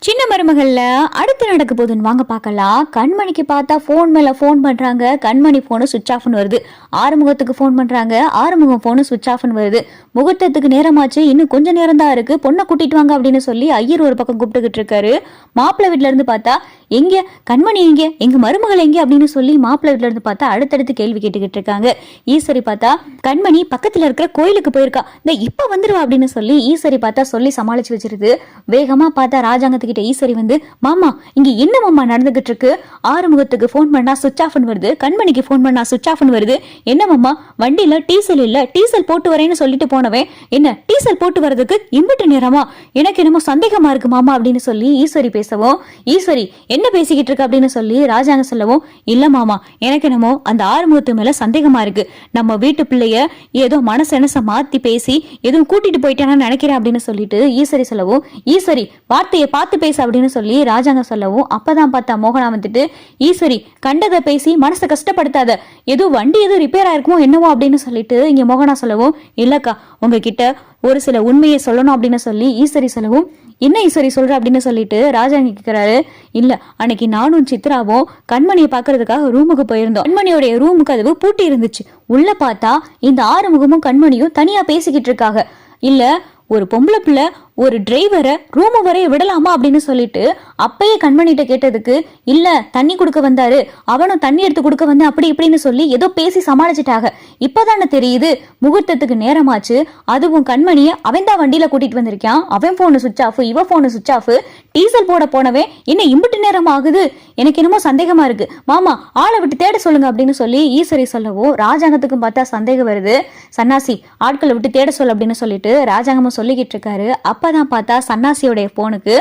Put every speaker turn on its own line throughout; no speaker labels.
சின்ன மருமகள்ல அடுத்து நடக்க போகுதுன்னு வாங்க பார்க்கலாம். கண்மணிக்கு பார்த்தா ஃபோன் மேல ஃபோன் பண்றாங்க. கண்மணி போனு சுவிட்ச் ஆஃப்னு வருது. ஆறுமுகத்துக்கு ஃபோன் பண்றாங்க. ஆறுமுகம் போனு சுவிட்ச் ஆஃப்னு வருது. முகூர்த்தத்துக்கு நேரமாச்சு, இன்னும் கொஞ்ச நேரம் தான் இருக்கு, பொண்ணை கூட்டிட்டு வாங்க அப்படின்னு சொல்லி ஐயர் ஒரு பக்கம் கூப்பிட்டுக்கிட்டு இருக்காரு. மாப்பிள்ளை வீட்டுல இருந்து பார்த்தா எங்க கண்மணி எங்க, எங்க மருமகள் எங்க அப்படின்னு சொல்லி மாப்பிள்ளை வீட்டுல இருந்து பார்த்தா அடுத்தடுத்து கேள்வி கேட்டுக்கிட்டு இருக்காங்க. ஈஸ்வரி பார்த்தா கண்மணி பக்கத்துல இருக்கிற கோயிலுக்கு போயிருக்கா, இந்த இப்ப வந்துருவா அப்படின்னு சொல்லி ஈஸ்வரி பார்த்தா சொல்லி சமாளிச்சு வச்சிருது. வேகமா பார்த்தா ராஜாங்கத்துக்கிட்ட ஈஸ்வரி வந்து, மாமா இங்க என்ன மாமா நடந்துகிட்டு இருக்கு, ஆறுமுகத்துக்கு போன் பண்ணா சுவிட்ச் ஆஃப்னு வருது, கண்மணிக்கு போன் பண்ணா சுவிட்ச் ஆஃப்னு வருது, என்ன மாமா வண்டியில டீசல் இல்ல, டீசல் போட்டு வரேன்னு சொல்லிட்டு போனவன் என்ன டீசல் போட்டு வரதுக்கு இம்பிட்டு நேரமா, எனக்கு என்னமோ சந்தேகமா இருக்கு மாமா அப்படின்னு சொல்லி ஈஸ்வரி பேசவும், ஈஸ்வரி என்ன பேசிக்கிட்டு இருக்கு அப்படின்னு சொல்லி ராஜாங்க சொல்லவும், இல்ல மாமா எனக்கு என்னமோ அந்த ஆறுமுகத்து மேல சந்தேகமா இருக்கு, நம்ம வீட்டு பிள்ளைய ஏதோ மனசெனச மாத்தி பேசி எதுவும் கூட்டிட்டு போயிட்டான்னு நினைக்கிறேன் அப்படின்னு சொல்லிட்டு ஈஸ்வரி சொல்லவும், ஈஸ்வரி வார்த்தையை பார்த்து பேச அப்படின்னு சொல்லி ராஜாங்க சொல்லவும், அப்பதான் பார்த்தா மோகனா வந்துட்டு, ஈஸ்வரி கண்டதை பேசி மனசை கஷ்டப்படுத்தாத, ஏதோ வண்டி எதுவும் ரிப்பேர் ஆயிருக்குமோ என்னவோ அப்படின்னு சொல்லிட்டு இங்க மோகனா சொல்லவும், இல்லக்கா உங்ககிட்ட ஒரு சில உண்மையை சொல்லணும் அப்படின்னு சொல்லி ஈஸ்வரி சொல்லவும், என்ன ஈஸ்வரி சொல்ற அப்படின்னு சொல்லிட்டு ராஜாங்க கேட்கிறாரு. இல்ல அன்னைக்கு நானும் சித்ராவும் கண்மணியை பாக்குறதுக்காக ரூமுக்கு போயிருந்தோம். கண்மணியோடைய ரூமுக்கு கதவு பூட்டி இருந்துச்சு. உள்ள பார்த்தா இந்த ஆறுமுகமும் கண்மணியும் தனியா பேசிக்கிட்டு இருக்காங்க. இல்ல ஒரு பொம்பளை பிள்ளை ஒரு டிரைவரை ரூமு வரைய விடலாமா அப்படின்னு சொல்லிட்டு அப்பயே கண்மணிட்ட கேட்டதுக்கு, இல்ல தண்ணி கொடுக்க வந்தாரு, அவனும் தண்ணி எடுத்து கொடுக்க வந்தேன் அப்படி இப்படின்னு சொல்லி ஏதோ பேசி சமாளிச்சுட்டாங்க. இப்பதானே தெரியுது முகூர்த்தத்துக்கு நேரமாச்சு, அதுவும் கண்மணிய அவன் தான் வண்டியில கூட்டிட்டு வந்திருக்கான், அவன் போனு சுவிட்ச் ஆஃப், இவ போனு சுவிட்ச் ஆஃப், டீசல் போட போனவன் என்ன இம்பிட்டு நேரம் ஆகுது, எனக்கு என்னமோ சந்தேகமா இருக்கு மாமா, ஆளை விட்டு தேட சொல்லுங்க அப்படின்னு சொல்லி ஈஸ்வரி சொல்லவோ, ராஜாங்கத்துக்கும் பார்த்தா சந்தேகம் வருது. சன்னாசி ஆட்களை விட்டு தேட சொல்லு அப்படின்னு சொல்லிட்டு ராஜாங்கமும் சொல்லிக்கிட்டு இருக்காரு. அப்பதான் பார்த்தா சன்னாசியோடைய போனுக்கு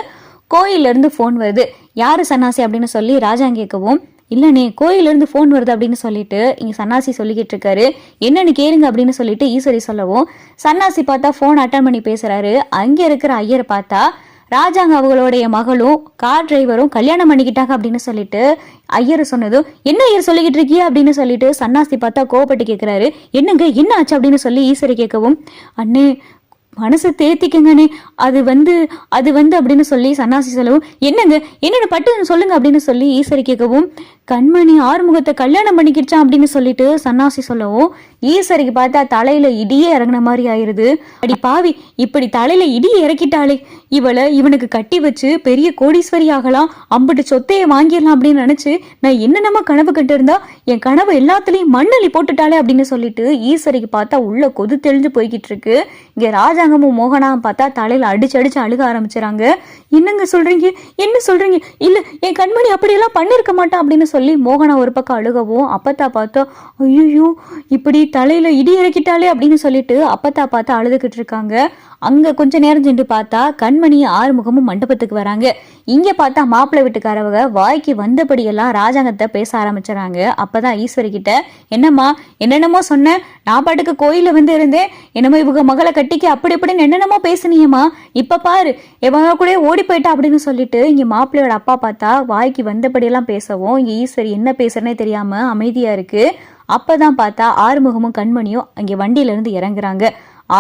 கோயில இருந்து போன் வருது. யாரு சன்னாசி அப்படின்னு சொல்லி ராஜாங்க கேட்கவும், இல்லனே கோயில இருந்து போன் வருது அப்படின்னு சொல்லிட்டு இங்க சன்னாசி சொல்லிக்கிட்டு இருக்காரு. என்னன்னு கேளுங்க அப்படின்னு சொல்லிட்டு ஈஸ்வரி சொல்லவும், சன்னாசி பார்த்தா போன் அட்டன் பண்ணி பேசுறாரு. அங்க இருக்கிற ஐயரை பார்த்தா ராஜாங்க அவங்களுடைய மகளும் கார் டிரைவரும் கல்யாணம் பண்ணிக்கிட்டாங்க அப்படின்னு சொல்லிட்டு ஐயர் சொன்னதும், என்ன ஐயர் சொல்லிக்கிட்டு இருக்கிய அப்படின்னு சொல்லிட்டு சன்னாசி பார்த்தா கோவப்பட்டு கேட்கிறாரு. என்னங்க என்ன ஆச்சு அப்படின்னு சொல்லி ஈஸ்வரி கேட்கவும், அண்ணே மனசை தேத்திக்கங்கண்ணே, அது வந்து அப்படின்னு சொல்லி சன்னாசி சொல்லவும், என்னங்க என்னென்ன பட்டு சொல்லுங்க அப்படின்னு சொல்லி ஈஸ்வரி கேட்கவும், கண்மணி ஆறுமுகத்தை கல்யாணம் பண்ணிக்கிடுச்சான் அப்படின்னு சொல்லிட்டு சன்னாசி சொல்லவும், ஈஸ்வரிக்கு பார்த்தா தலையில இடியே இறங்கின மாதிரி ஆயிருது. அடி பாவி, இப்படி தலையில இடியை இறக்கிட்டாளே, இவனுக்கு கட்டி வச்சு பெரிய கோடீஸ்வரி ஆகலாம், அம்புட்டு சொத்தையை வாங்கிடலாம் அப்படின்னு நினைச்சு நான் என்னென்னமா கனவு கட்டு இருந்தா என் கனவு எல்லாத்துலயும் மண்ணலி போட்டுட்டாளே அப்படின்னு சொல்லிட்டு ஈஸ்வரிக்கு பார்த்தா உள்ள கொது தெளிஞ்சு போய்கிட்டு இருக்கு. இங்க ராஜாங்கமும் மோகனாவும் பார்த்தா தலையில அடிச்சு அடிச்சு அழுக ஆரம்பிச்சுறாங்க. என்னங்க சொல்றீங்க, என்ன சொல்றீங்க, இல்ல என் கண்மணி அப்படியெல்லாம் பண்ணிருக்க மாட்டான் அப்படின்னு சொல்லி மோகனா ஒரு பக்கம் அழுகவும், அப்பத்தா பார்த்தா ஐயோ இப்படி தலையில இடி இறக்கிட்டாலே அப்படின்னு சொல்லிட்டு அப்பத்தா பார்த்தா அழுதுகிட்டு இருக்காங்க. அங்க கொஞ்ச நேரம் சென்று பார்த்தா கண்மணி ஆறுமுகமும் மண்டபத்துக்கு வராங்க. இங்க பார்த்தா மாப்பிள்ளை வீட்டுக்காரவங்க வாய்க்கு வந்தபடியெல்லாம் ராஜாங்கத்தை பேச ஆரம்பிச்சுறாங்க. அப்பதான் ஈஸ்வரி கிட்ட, என்னம்மா என்னென்னமோ சொன்ன, நான் பாட்டுக்கு கோயில வந்து இருந்தேன், என்னமோ இவங்க மகளை கட்டிக்கு அப்படி இப்படின்னு என்னென்னமோ பேசுனியம்மா, இப்ப பாரு இவங்க கூட ஓடி போயிட்டா அப்படின்னு சொல்லிட்டு இங்க மாப்பிள்ளையோட அப்பா பார்த்தா வாய்க்கு வந்தபடியெல்லாம் பேசவும், இங்க ஈஸ்வரி என்ன பேசுறனே தெரியாம அமைதியா இருக்கு. அப்பதான் பார்த்தா ஆறுமுகமும் கண்மணியும் அங்க வண்டியில இருந்து இறங்குறாங்க.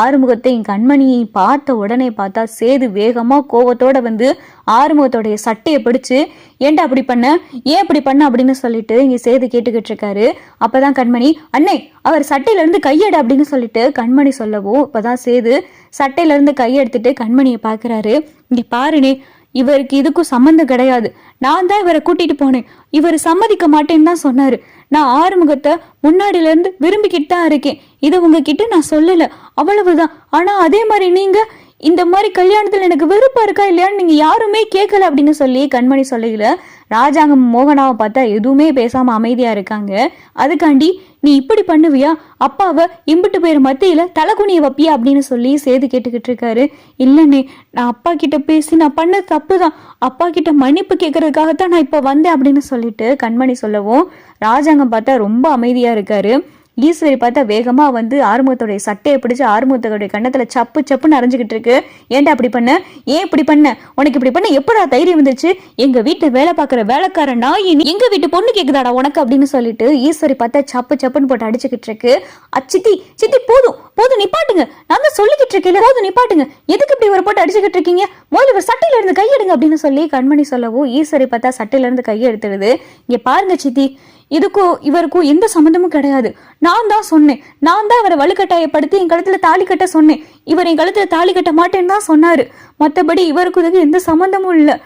ஆறுமுகத்தை கண்மணியை பார்த்த உடனே பார்த்தா சேது வேகமா கோவத்தோட வந்து ஆறுமுகத்தோடைய சட்டையை பிடிச்சு, ஏன்டா அப்படி பண்ண, ஏன் அப்படி பண்ண அப்படின்னு சொல்லிட்டு இங்க சேது கேட்டுக்கிட்டு இருக்காரு. அப்பதான் கண்மணி, அண்ணே அவர் சட்டையில இருந்து கையெடு அப்படின்னு சொல்லிட்டு கண்மணி சொல்லவும், இப்பதான் சேது சட்டையில இருந்து கையெடுத்துட்டு கண்மணியை பாக்குறாரு. இங்க பாருனே, இவருக்கு இதுக்கும் சம்மந்தம் கிடையாது, நான் தான் இவரை கூட்டிட்டு போனேன், இவர் சம்மதிக்க மாட்டேன்னு தான் சொன்னாரு, நான் ஆறுமுகத்தை முன்னாடில இருந்து விரும்பிக்கிட்டு தான் இருக்கேன், இதை உங்ககிட்ட நான் சொல்லல அவ்வளவுதான். ஆனா அதே மாதிரி நீங்க இந்த மாதிரி கல்யாணத்துல எனக்கு விருப்பம் இருக்கா இல்லையான்னு நீங்க யாருமே கேட்கல அப்படின்னு சொல்லி கண்மணி சொல்லல. ராஜாங்கம் மோகனாவை பார்த்தா எதுவுமே பேசாம அமைதியா இருக்காங்க. அதுக்காண்டி நீ இப்படி பண்ணுவியா, அப்பாவை இம்பிட்டு பேர் மத்தியில தலைகுனிய வப்பியா அப்படின்னு சொல்லி சேது கேட்டுக்கிட்டு இருக்காரு. இல்லைன்னே, நான் அப்பா கிட்ட பேசி நான் பண்ண தப்புதான், அப்பா கிட்ட மன்னிப்பு கேட்கறதுக்காகத்தான் நான் இப்ப வந்தேன் அப்படின்னு சொல்லிட்டு கண்மணி சொல்லவும், ராஜாங்கம் பார்த்தா ரொம்ப அமைதியா இருக்காரு. ஈஸ்வரி பார்த்தா வேகமா வந்து ஆறுமுகத்தோடைய சட்டையை பிடிச்சு ஆறுமுகத்தோடைய கண்ணத்துல சப்பு சப்புன்னு அரைஞ்சுக்கிட்டு இருக்கு. ஏன்டா அப்படி பண்ண, ஏன் இப்படி பண்ண, உனக்கு இப்படி பண்ண எப்படா தைரியம் வந்துச்சு, எங்க வீட்டு வேலை பார்க்குற வேலைக்கார நாய், எங்க வீட்டு பொண்ணு கேக்குதாடா உனக்கு அப்படின்னு சொல்லிட்டு ஈஸ்வரி பார்த்தா சப்பு சப்புன்னு போட்டு அடிச்சுக்கிட்டு இருக்கு. சித்தி சித்தி போதும் போதும் நிப்பாட்டுங்க, நான் தான் சொல்லிக்கிட்டு இருக்கேன், போதும் நிப்பாட்டுங்க, எதுக்கு இப்படி ஒரு போட்டு அடிச்சுக்கிட்டு இருக்கீங்க, முதல்ல ஒரு சட்டையில இருந்து கையெடுங்க அப்படின்னு சொல்லி கண்மணி சொல்லவும் ஈஸ்வரி பார்த்தா சட்டையில இருந்து கையை எடுத்துடுது. இங்க பாருங்க சித்தி, இதுக்கும் இவருக்கும் எந்த சம்மந்தமும் கிடையாது. நான் தான் சொன்னேன், நான் தான் அவரை வலுக்கட்டாயப்படுத்தி என் கழுத்துல தாலி கட்ட சொன்னேன். இவர் என் கழுத்துல தாலி கட்ட மாட்டேன்னு தான் சொன்னாரு. மற்றபடி இவருக்கு இதுக்கு எந்த சம்மந்தமும் இல்லை.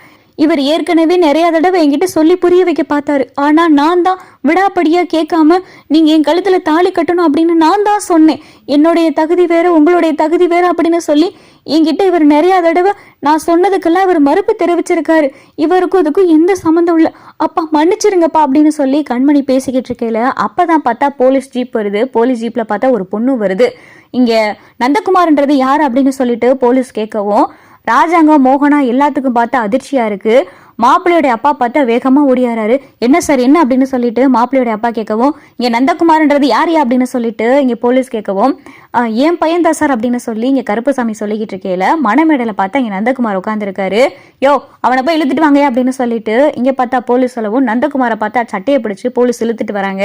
இவர் ஏற்கனவே நிறைய தடவை என்கிட்ட சொல்லி புரிய வைக்க பார்த்தாரு. ஆனா நான் தான் விடாப்படியா கேட்காம நீங்க என் கழுத்துல தாலி கட்டணும் அப்படின்னு நான் தான் சொன்னேன். என்னுடைய தகுதி வேற, உங்களுடைய தகுதி வேற அப்படின்னு சொல்லி என்கிட்ட இவர் நிறைய தடவை நான் சொன்னதுக்கெல்லாம் இவர் மறுப்பு தெரிவிச்சிருக்காரு. இவருக்கும் இதுக்கும் எந்த சம்மந்தம் இல்லை. அப்பா மன்னிச்சிருங்கப்பா அப்படின்னு சொல்லி கண்மணி பேசிக்கிட்டு இருக்கையில அப்பதான் பார்த்தா போலீஸ் ஜீப் வருது. போலீஸ் ஜீப்ல பார்த்தா ஒரு பொண்ணு வருது. இங்க நந்தகுமார்ன்றது யார் அப்படின்னு சொல்லிட்டு போலீஸ் கேட்கவும் ராஜாங்கம் மோகனா எல்லாத்துக்கும் பார்த்தா அதிர்ச்சியா இருக்கு. மாப்பிள்ளையோட அப்பா பார்த்தா வேகமா ஓடியாராரு. என்ன சார் என்ன அப்படின்னு சொல்லிட்டு மாப்பிள்ளையோட அப்பா கேட்கவும் இங்க நந்தகுமார்ன்றது யாரையா அப்படின்னு சொல்லிட்டு இங்க போலீஸ் கேட்கவும் என் பையன் தான் சார் அப்படின்னு சொல்லி இங்க கருப்பசாமி சொல்லிக்கிட்டு இருக்கையில மணமேடையில பார்த்தா இங்க நந்தகுமார் உட்காந்துருக்காரு. யோ அவனை போய் இழுத்துட்டு வாங்க அப்படின்னு சொல்லிட்டு இங்க பார்த்தா போலீஸ் சொல்லவும் நந்தகுமாரை பார்த்தா சட்டையை பிடிச்சு போலீஸ் இழுத்துட்டு வராங்க.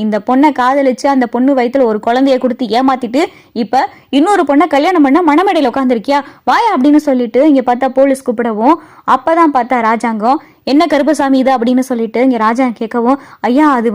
இந்த பொண்ணை காதலிச்சு அந்த பொண்ணு வயிற்றுல ஒரு குழந்தைய கொடுத்து ஏமாத்திட்டு இப்ப இன்னொரு பொண்ணை கல்யாணம் பண்ண மணமேடையில உட்காந்துருக்கியா, வாயா அப்படின்னு சொல்லிட்டு இங்க பார்த்தா போலீஸ் கூப்பிடவும் அப்பதான் பார்த்தா ராஜாங்கம் என்ன கருப்பசாமி இது அப்படின்னு சொல்லிட்டு இங்க ராஜா கேட்கவும் ஐயா அது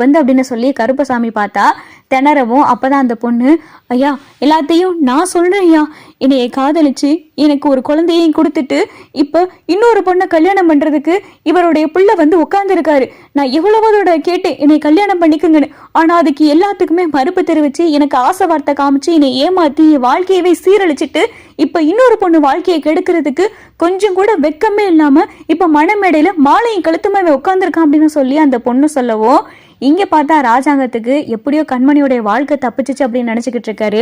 வந்து அப்படின்னு சொல்லி கருப்பசாமி பார்த்தா திணறவும் அப்பதான் அந்த பொண்ணு ஐயா எல்லாத்தையும் நான் சொல்றேன் ஐயா, என்னைய காதலிச்சு எனக்கு ஒரு குழந்தையும் கொடுத்துட்டு இப்ப இன்னொரு பொண்ணை கல்யாணம் பண்றதுக்கு இவருடைய புள்ள வந்து உட்கார்ந்துருக்காரு. நான் எவ்வளவோட கேட்டேன் என்னை கல்யாணம் பண்ணிக்குங்கன்னு, ஆனா அதுக்கு எல்லாத்துக்குமே மறுப்பு தெரிவிச்சு எனக்கு ஆசை வார்த்தை காமிச்சு என்னை ஏமாத்தி என் வாழ்க்கையவே சீரழிச்சிட்டு இப்ப இன்னொரு பொண்ணு வாழ்க்கையை கெடுக்கிறதுக்கு கொஞ்சம் கூட வெக்கமே இல்லாம இப்ப மணமேடையில மாலையும் கழுத்துமே உட்கார்ந்துருக்கான் அப்படின்னு சொல்லி அந்த பொண்ணு சொல்லவும் இங்க பார்த்தா ராஜாங்கத்துக்கு எப்படியோ கண்மணியோடைய வாழ்க்கை தப்பிச்சிச்சு அப்படின்னு நினைச்சுக்கிட்டு இருக்காரு.